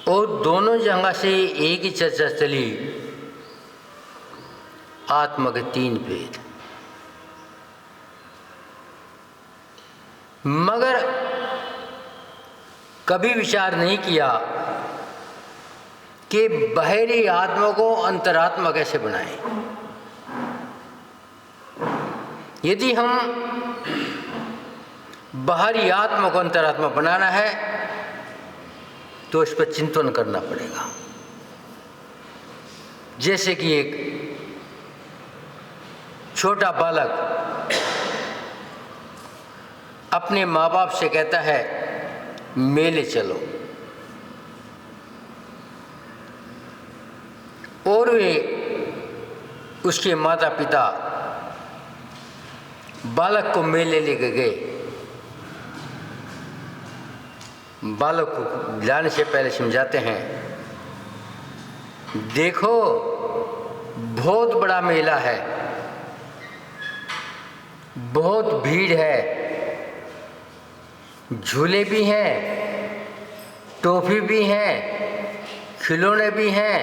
और दोनों जगह से एक ही चर्चा चली, आत्मा के 3 भेद। मगर कभी विचार नहीं किया कि बाहरी आत्मा को अंतरात्मा कैसे बनाएं। यदि हम बाहरी आत्मा को अंतरात्मा बनाना है तो इस पर चिंतन करना पड़ेगा। जैसे कि एक छोटा बालक अपने माँ बाप से कहता है मेले चलो, और वे उसके माता पिता बालक को मेले लेके गए। बालक को जाने से पहले समझाते हैं, देखो बहुत बड़ा मेला है, बहुत भीड़ है, झूले भी हैं, टॉफी भी हैं, खिलौने भी हैं,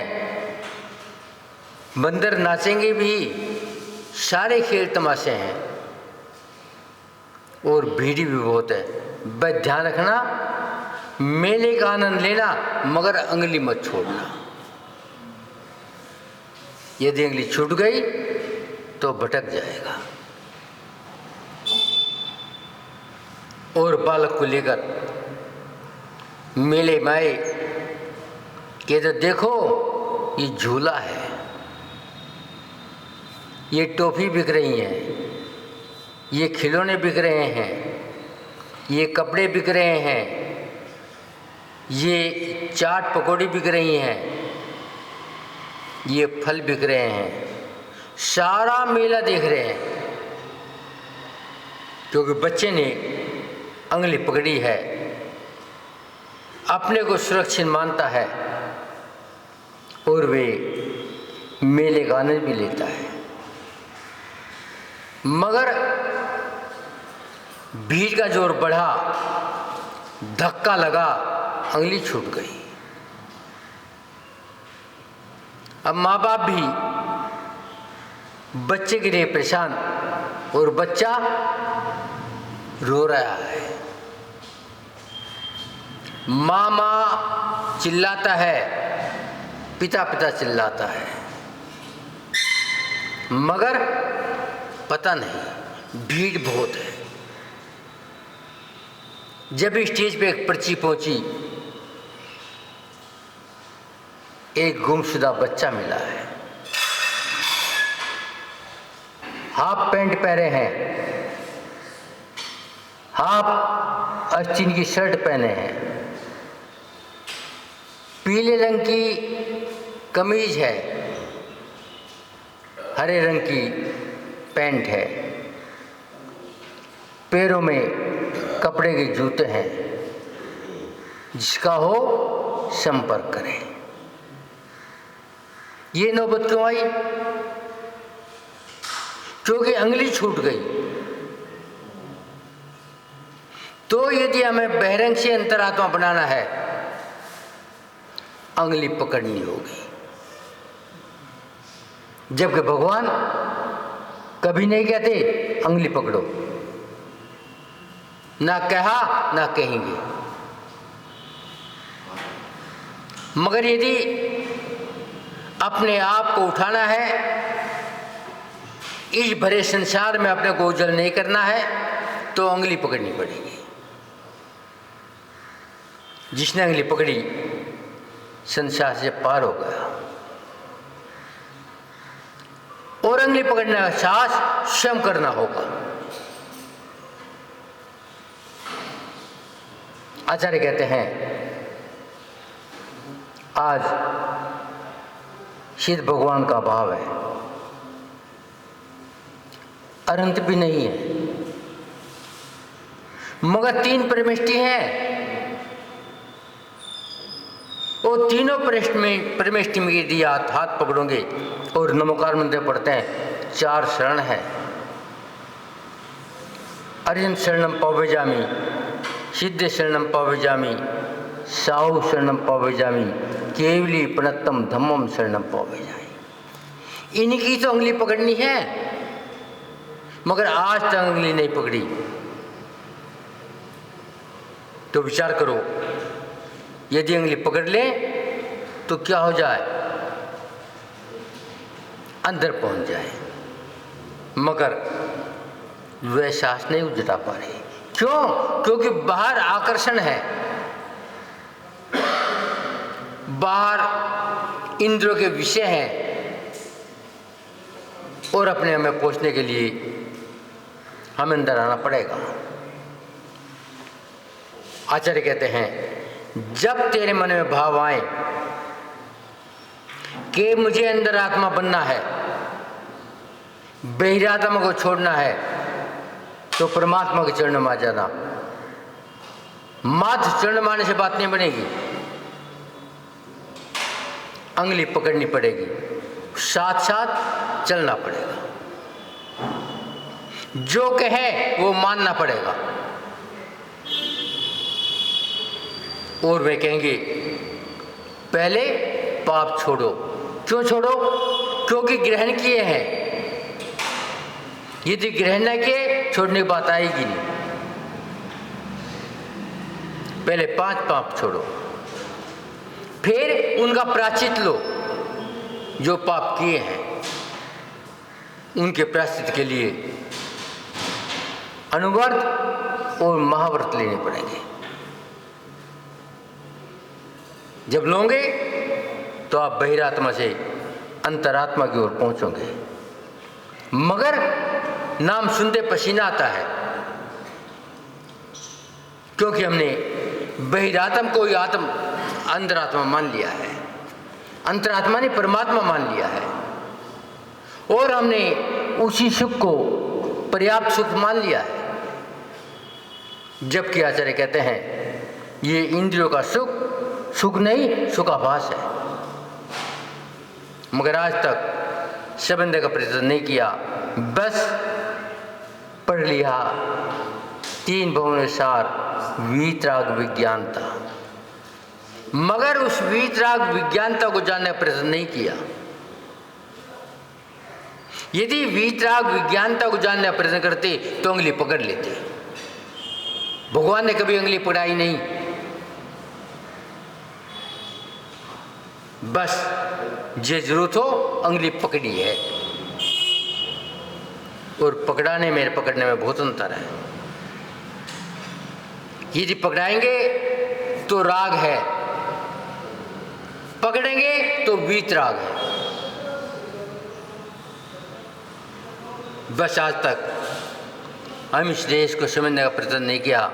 बंदर नाचेंगे भी, सारे खेल तमाशे हैं और भीड़ भी बहुत है। बस ध्यान रखना, मेले का आनंद लेना, मगर अंगुली मत छोड़ना। यदि अंगुली छूट गई तो भटक जाएगा। और बालक को लेकर मेले में आए कि तो देखो ये झूला है, ये टॉफी बिक रही हैं, ये खिलौने बिक रहे हैं, ये कपड़े बिक रहे हैं, ये चाट पकौड़ी बिक रही हैं, ये फल बिक रहे हैं, सारा मेला देख रहे हैं। क्योंकि बच्चे ने अंगुली पकड़ी है, अपने को सुरक्षित मानता है और वे मेले का आनंद भी लेता है। मगर भीड़ का जोर बढ़ा, धक्का लगा, अंगुली छूट गई। अब माँ बाप भी बच्चे के लिए परेशान और बच्चा रो रहा है। माँ चिल्लाता है, पिता चिल्लाता है, मगर पता नहीं, भीड़ बहुत है। जब स्टेज पे एक पर्ची पहुंची, एक गुमशुदा बच्चा मिला है, हाफ पैंट पहने हैं, हाफ अस्तीन की शर्ट पहने हैं, पीले रंग की कमीज है, हरे रंग की पैंट है, पैरों में कपड़े के जूते हैं, जिसका हो संपर्क करें। ये नौबत क्यों आई? क्योंकि अंगुली छूट गई। तो यदि हमें बहिरंग से अंतरात्मा बनाना है, अंगुली पकड़नी होगी। जबकि भगवान कभी नहीं कहते अंगुली पकड़ो, ना कहा ना कहेंगे। मगर यदि अपने आप को उठाना है, इस भरे संसार में अपने को उज्जवल नहीं करना है, तो अंगुली पकड़नी पड़ेगी। जिसने अंगुली पकड़ी संसार से पार हो गया। और अंगुली पकड़ने का साहस स्वयं करना होगा। आचार्य कहते हैं, आज शिव भगवान का भाव है, अनंत भी नहीं है, मगर 3 परमेष्टि हैं। वो तीनों परमेष्टि में यदि हाथ पकड़ोगे और नमोकार मंत्र पढ़ते हैं, 4 शरण है। अर्जुन शरणम पवेजामि, सिद्ध शरणम पवेजामि, साहु शरणम पवेजामी केवली प्रणतम धम्मम शरणम पवेजामी। इनकी तो उंगली पकड़नी है, मगर आज तक उंगली नहीं पकड़ी। तो विचार करो, यदि उंगली पकड़ ले तो क्या हो जाए, अंदर पहुंच जाए, मगर वे सांस नहीं जुटा पा रही। क्यों? क्योंकि बाहर आकर्षण है, बाहर इंद्रियों के विषय हैं, और अपने हमें पहुंचने के लिए हमें अंदर आना पड़ेगा। आचार्य कहते हैं, जब तेरे मन में भाव आए कि मुझे अंदर आत्मा बनना है, बहिरात्मा को छोड़ना है, तो परमात्मा के चरण में आ जाना। मात्र चरण माने से बात नहीं बनेगी, उंगली पकड़नी पड़ेगी, साथ साथ चलना पड़ेगा, जो कहे वो मानना पड़ेगा। और वे कहेंगे पहले पाप छोड़ो। क्यों छोड़ो? क्योंकि ग्रहण किए हैं, यदि ग्रहण न किए छोड़ने की बात आएगी नहीं। पहले 5 पाप छोड़ो, फिर उनका प्रायश्चित लो। जो पाप किए हैं उनके प्रायश्चित के लिए अनुव्रत और महाव्रत लेने पड़ेंगे। जब लोगे तो आप बहिरात्मा से अंतरात्मा की ओर पहुंचोगे। मगर नाम सुनते पसीना आता है, क्योंकि हमने बहिरात्मा को ही आत्म अंतरात्मा मान लिया है, अंतरात्मा ने परमात्मा मान लिया है, और हमने उसी सुख को पर्याप्त सुख मान लिया है। जबकि आचार्य कहते हैं ये इंद्रियों का सुख सुख नहीं, सुखाभास है। मगर आज तक संबंध का प्रयत्न नहीं किया, बस पढ़ लिया 3 भुवनेश्वर वीतराग विज्ञानता, मगर उस वीतराग विज्ञानता को जानने का प्रयत्न नहीं किया। यदि वीतराग विज्ञानता को जानने का प्रयत्न करते तो उंगली पकड़ लेते। भगवान ने कभी उंगली पकड़ाई नहीं, बस जे जरूरत हो उंगली पकड़ी है, और पकड़ाने में पकड़ने में बहुत अंतर है। यदि पकड़ाएंगे तो राग है, पकड़ेंगे तो वीतराग है। बस आज तक हम इस देश को समझने का प्रयत्न नहीं किया।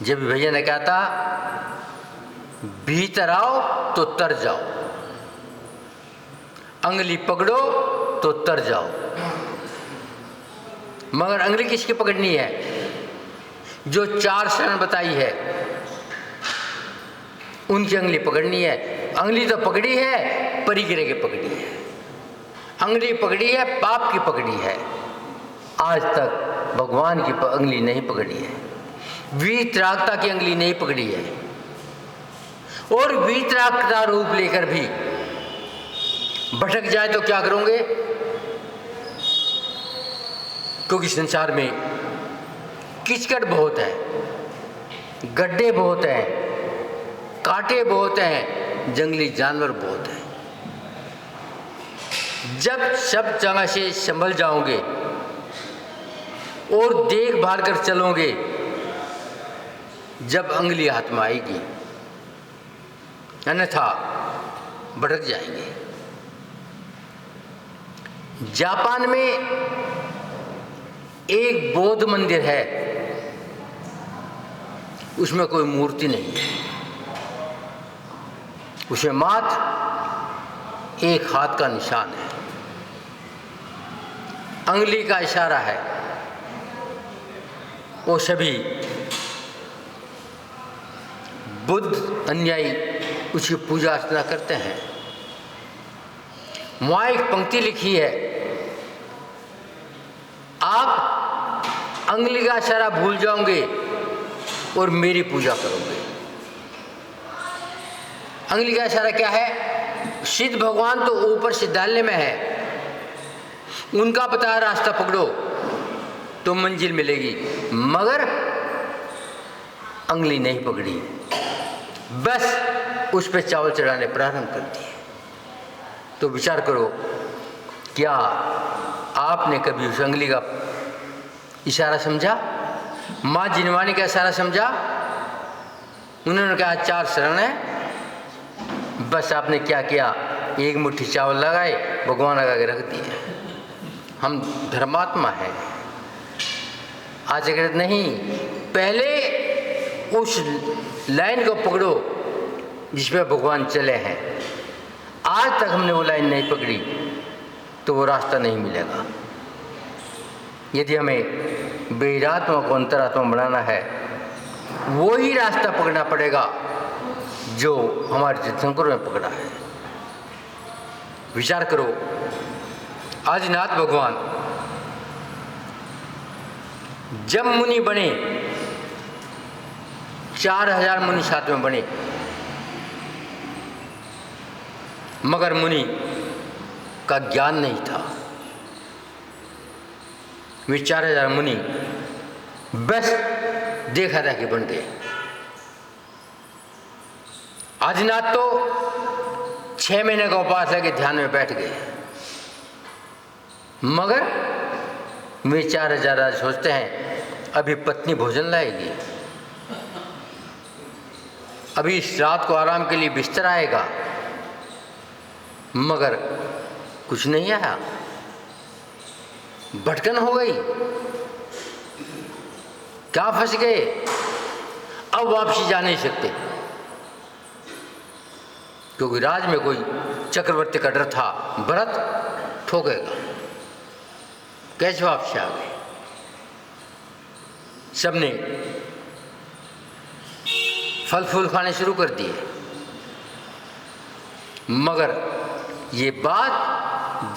जब भैया ने कहा था भीतर आओ तो तर जाओ, उंगली पकड़ो तो तर जाओ, मगर उंगली किसकी पकड़नी है? जो 4 शरण बताई है उनकी उंगली पकड़नी है। उंगली तो पकड़ी है, परिग्रह की पकड़ी है, उंगली पकड़ी है, पाप की पकड़ी है। आज तक भगवान की उंगली नहीं पकड़ी है, वीतरागता की उंगली नहीं पकड़ी है। और वीतरागता रूप लेकर भी भटक जाए तो क्या करोगे? क्योंकि संसार में कीचड़ बहुत है, गड्ढे बहुत हैं, कांटे बहुत हैं, जंगली जानवर बहुत हैं। जब सब जगह से संभल जाओगे और देखभाल कर चलोगे, जब उंगली हाथ में आएगी, अन्यथा भटक जाएंगे। जापान में एक बौद्ध मंदिर है, उसमें कोई मूर्ति नहीं है, उसमें मात्र एक हाथ का निशान है, उंगली का इशारा है। वो सभी बुद्ध अनुयायी उसकी पूजा अर्चना करते हैं। वहाँ एक पंक्ति लिखी है, आप उंगली का इशारा भूल जाओगे और मेरी पूजा करोगे। अंगुली का इशारा क्या है? सिद्ध भगवान तो ऊपर सिद्धालय में है, उनका बताया रास्ता पकड़ो तो मंजिल मिलेगी, मगर अंगुली नहीं पकड़ी, बस उस पे चावल चढ़ाने प्रारंभ कर दिए। तो विचार करो, क्या आपने कभी उस अंगुली का इशारा समझा? माँ जिनवानी का इशारा समझा? उन्होंने कहा 4 शरण है, बस आपने क्या किया, एक मुट्ठी चावल लगाए, भगवान लगा के रख दिए। हम धर्मात्मा हैं, आचरित नहीं। पहले उस लाइन को पकड़ो जिस पे भगवान चले हैं। आज तक हमने वो लाइन नहीं पकड़ी तो वो रास्ता नहीं मिलेगा। यदि हमें बहिरात्मा को अंतरात्मा बनाना है, वो ही रास्ता पकड़ना पड़ेगा जो हमारे तीर्थंकरों ने पकड़ा है। विचार करो, आदिनाथ भगवान जब मुनि बने, 4000 मुनि साथ में बने, मगर मुनि का ज्ञान नहीं था। वे 4000 मुनि बस देखा था कि बन गए। आदिनाथ तो 6 महीने का उपवास लेके ध्यान में बैठ गए, मगर वे 4000 आज सोचते हैं अभी पत्नी भोजन लाएगी, अभी इस रात को आराम के लिए बिस्तर आएगा, मगर कुछ नहीं आया। भटकन हो गई, क्या फंस गए, अब वापसी जा नहीं सकते, क्योंकि राज में कोई चक्रवर्ती का डर था, भरत ठोकेगा। कैसे वापसी आ गए? सबने फल फूल खाने शुरू कर दिए, मगर ये बात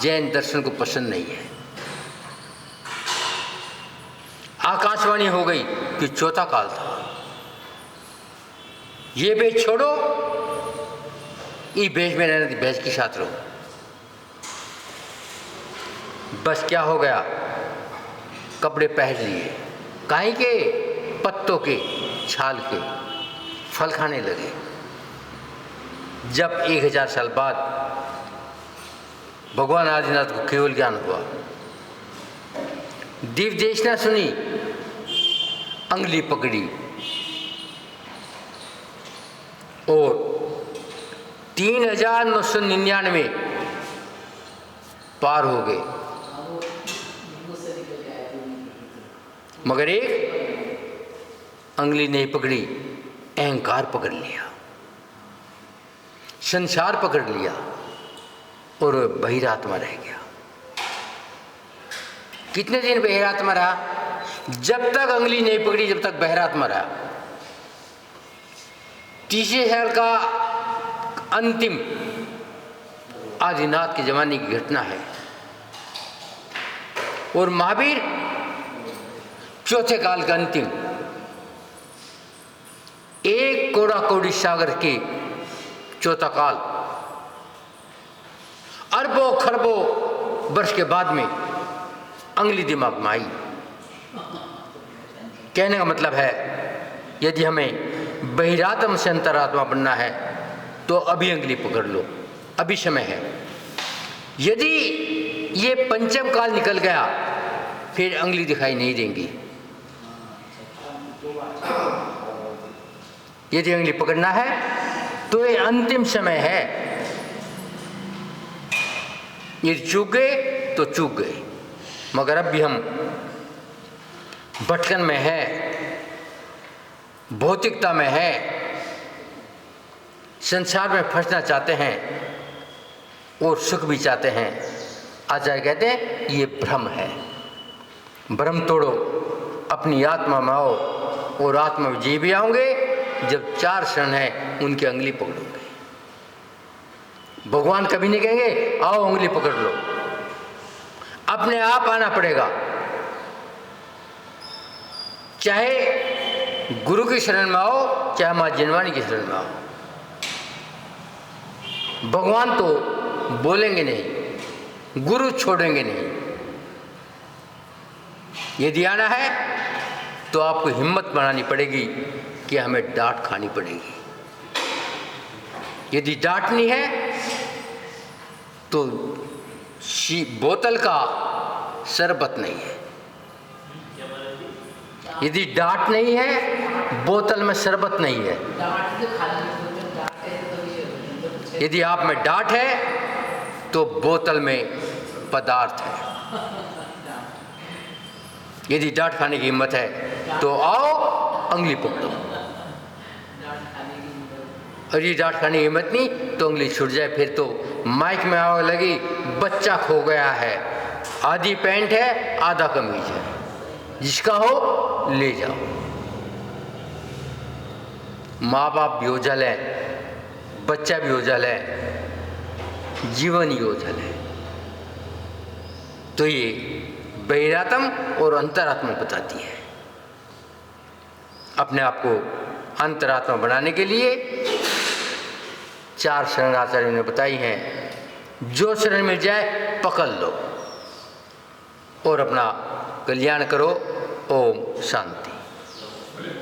जैन दर्शन को पसंद नहीं है। आकाशवाणी हो गई कि चौथा काल था, ये भेष छोड़ो, ये भेष में रहने, भेष के साथ रहो। बस क्या हो गया, कपड़े पहन लिए, काहे के, पत्तों के, छाल के, फल खाने लगे। जब 1000 साल बाद भगवान आदिनाथ को केवल ज्ञान हुआ, दिव्य देशना सुनी, अंगुली पकड़ी और 3999 पार हो गए, मगर एक अंगुली नहीं पकड़ी, अहंकार पकड़ लिया, संसार पकड़ लिया और बहिरात्मा रह गया। कितने दिन बहिरात्मा रहा? जब तक अंगुली नहीं पकड़ी, जब तक बहिरात्मा रहा। 30 साल का अंतिम आदिनाथ के जमाने की घटना है। और महावीर चौथे काल का अंतिम, एक कोड़ा कौड़ी सागर के चौथा काल, अरबों खरबों वर्ष के बाद में अंगुली दिमाग में आई। कहने का मतलब है, यदि हमें बहिरात्मा से अंतरात्मा बनना है तो अभी अंगुली पकड़ लो, अभी समय है। यदि ये पंचम काल निकल गया, फिर अंगुली दिखाई नहीं देंगी। यदि अंगुली पकड़ना है तो ये अंतिम समय है। यदि चूक गए तो चूक गए, मगर अब भी हम भटकन में है, भौतिकता में है, संसार में फंसना चाहते हैं और सुख भी चाहते हैं। आचार्य कहते हैं ये भ्रम है। भ्रम तोड़ो, अपनी आत्मा में आओ और आत्मा में जी भी आओगे जब 4 शरण है उनकी अंगुली पकड़ोगे। भगवान कभी नहीं कहेंगे आओ अंगुली पकड़ लो, अपने आप आना पड़ेगा। चाहे गुरु की शरण में आओ, चाहे माँ जिनवानी की शरण में आओ। भगवान तो बोलेंगे नहीं, गुरु छोड़ेंगे नहीं। यदि आना है तो आपको हिम्मत बनानी पड़ेगी कि हमें डांट खानी पड़ेगी। यदि डांटनी है तो बोतल का शरबत नहीं है। यदि डांट नहीं है, बोतल में शरबत नहीं है। यदि आप में डांट है तो बोतल में पदार्थ है। यदि डांट खाने की हिम्मत है तो आओ, अंगली पकड़ो। और ये डांट खाने की हिम्मत नहीं तो अंगली छूट जाए, फिर तो माइक में आग लगी, बच्चा खो गया है, आधी पैंट है, आधा कमीज है, जिसका हो ले जाओ। माँ बाप भी ओझल है, बच्चा भी ओझल है, जीवन ही ओझल है। तो ये बहिरात्म और अंतरात्मा बताती है। अपने आप को अंतरात्मा बनाने के लिए 4 शरण आचार्यों ने बताई हैं। जो शरण मिल जाए पकड़ लो और अपना कल्याण करो। ओम शांति।